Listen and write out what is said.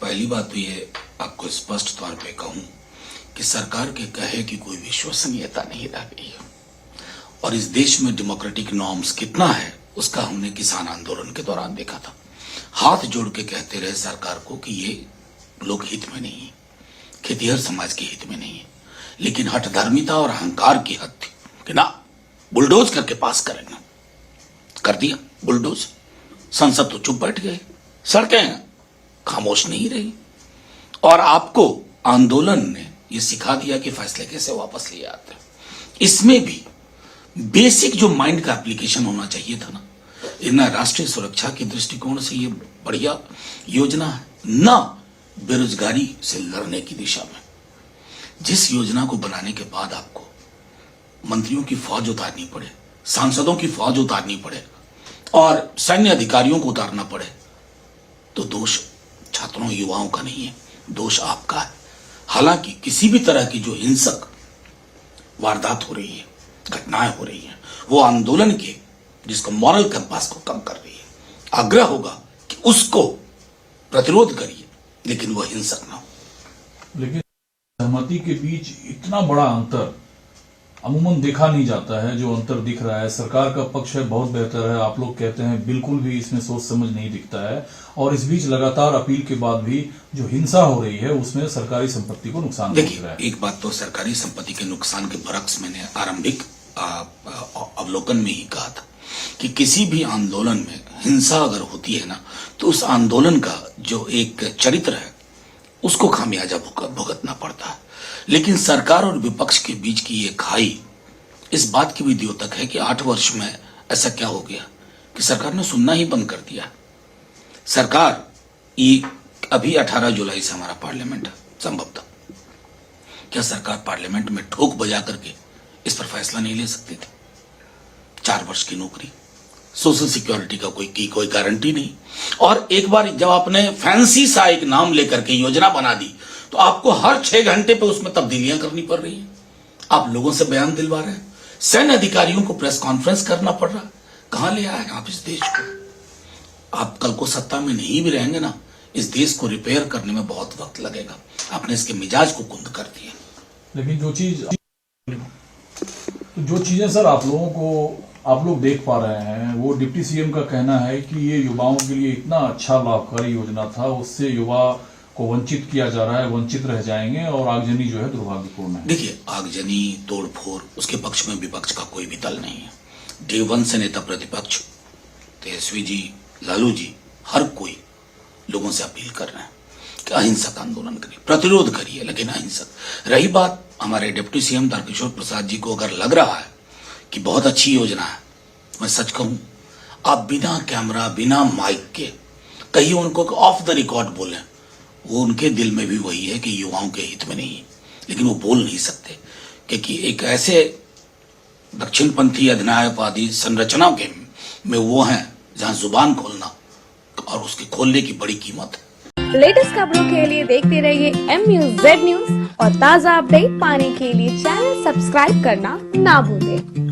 पहली बात तो ये आपको स्पष्ट तौर पे कहूं कि सरकार के कहे कि कोई विश्वसनीयता नहीं रह गई है और इस देश में डेमोक्रेटिक नॉर्म्स कितना है उसका हमने किसान आंदोलन के दौरान देखा था। हाथ जोड़ के कहते रहे सरकार को कि ये लोग हित में नहीं है, खेतीहर समाज के हित में नहीं है, लेकिन हठधर्मिता और अहंकार की हद थी कि ना बुलडोज करके पास करेंगे। कर दिया बुलडोज, संसद तो चुप बैठ गए, सड़कें खामोश नहीं रही और आपको आंदोलन ने यह सिखा दिया कि फैसले कैसे वापस लिए आते हैं। इसमें भी बेसिक जो माइंड का एप्लीकेशन होना चाहिए था ना, इन राष्ट्रीय सुरक्षा के दृष्टिकोण से ये बढ़िया योजना है, ना बेरोजगारी से लड़ने की दिशा में। जिस योजना को बनाने के बाद आपको मंत्रियों की फौज उतारनी पड़े, सांसदों की फौज उतारनी पड़े और सैन्य अधिकारियों को उतारना पड़े, तो दोष छात्रों युवाओं का नहीं है, दोष आपका है। हालांकि किसी भी तरह की जो हिंसक वारदात हो रही है, घटनाएं हो रही हैं, वो आंदोलन के जिसको मॉरल कंपास को कम कर रही है। आग्रह होगा कि उसको प्रतिरोध करिए, लेकिन वो हिंसक ना हो। लेकिन सहमति के बीच इतना बड़ा अंतर अमूमन देखा नहीं जाता है। जो अंतर दिख रहा है, सरकार का पक्ष है बहुत बेहतर है, आप लोग कहते हैं बिल्कुल भी इसमें सोच समझ नहीं दिखता है, और इस बीच लगातार अपील के बाद भी जो हिंसा हो रही है उसमें सरकारी संपत्ति को नुकसान पहुंच रहा है। एक बात तो सरकारी संपत्ति के नुकसान के बरक्स मैंने आरंभिक अवलोकन में ही कहा था कि किसी भी आंदोलन में हिंसा अगर होती है ना, तो उस आंदोलन का जो एक चरित्र है उसको खामियाजा भुगतना पड़ता है। लेकिन सरकार और विपक्ष के बीच की ये खाई इस बात की भी द्योतक है कि 8 वर्ष में ऐसा क्या हो गया कि सरकार ने सुनना ही बंद कर दिया। सरकार ये अभी 18 जुलाई से हमारा पार्लियामेंट है, संभवतः क्या सरकार पार्लियामेंट में ठोक बजा करके इस पर फैसला नहीं ले सकती थी? 4 वर्ष की नौकरी, सोशल सिक्योरिटी का कोई गारंटी नहीं, और एक बार जब आपने फैंसी सा एक नाम लेकर के योजना बना दी तो आपको हर 6 घंटे पे उसमें तब्दीलियां करनी पड़ रही हैं। आप लोगों से बयान दिलवा रहे हैं, सैन्य अधिकारियों को प्रेस कॉन्फ्रेंस करना पड़ रहा है। कहां ले आए आप इस देश को? आप कल को सत्ता में नहीं भी रहेंगे ना, इस देश को रिपेयर करने में बहुत वक्त लगेगा। आपने इसके मिजाज को कुंद कर दिया। लेकिन जो चीजें सर आप लोग देख पा रहे हैं, वो डिप्टी सीएम का कहना है कि ये युवाओं के लिए इतना अच्छा लाभकारी योजना था, उससे युवा को वंचित किया जा रहा है, वंचित रह जाएंगे और आगजनी जो है दुर्भाग्यपूर्ण है। देखिए, आगजनी तोड़फोड़ उसके पक्ष में विपक्ष का कोई भी दल नहीं है। डे 1 से नेता प्रतिपक्ष तेजस्वी जी, लालू जी, हर कोई लोगों से अपील कर रहे हैं कि अहिंसक आंदोलन करिए, प्रतिरोध करिए, लेकिन अहिंसक। रही बात हमारे डिप्टी सीएम तारकिशोर प्रसाद जी को अगर लग रहा है कि बहुत अच्छी योजना है, मैं सच कहूं, आप बिना कैमरा बिना माइक के कहीं उनको ऑफ द रिकॉर्ड बोलें, वो उनके दिल में भी वही है कि युवाओं के हित में नहीं है, लेकिन वो बोल नहीं सकते क्योंकि एक ऐसे दक्षिणपंथी अधिनायकवादी संरचना के में वो हैं जहां जुबान खोलना और उसके खोलने की बड़ी कीमत है। लेटेस्ट खबरों के लिए देखते रहिए MUZ न्यूज और ताज़ा अपडेट पाने के लिए चैनल सब्सक्राइब करना ना भूलें।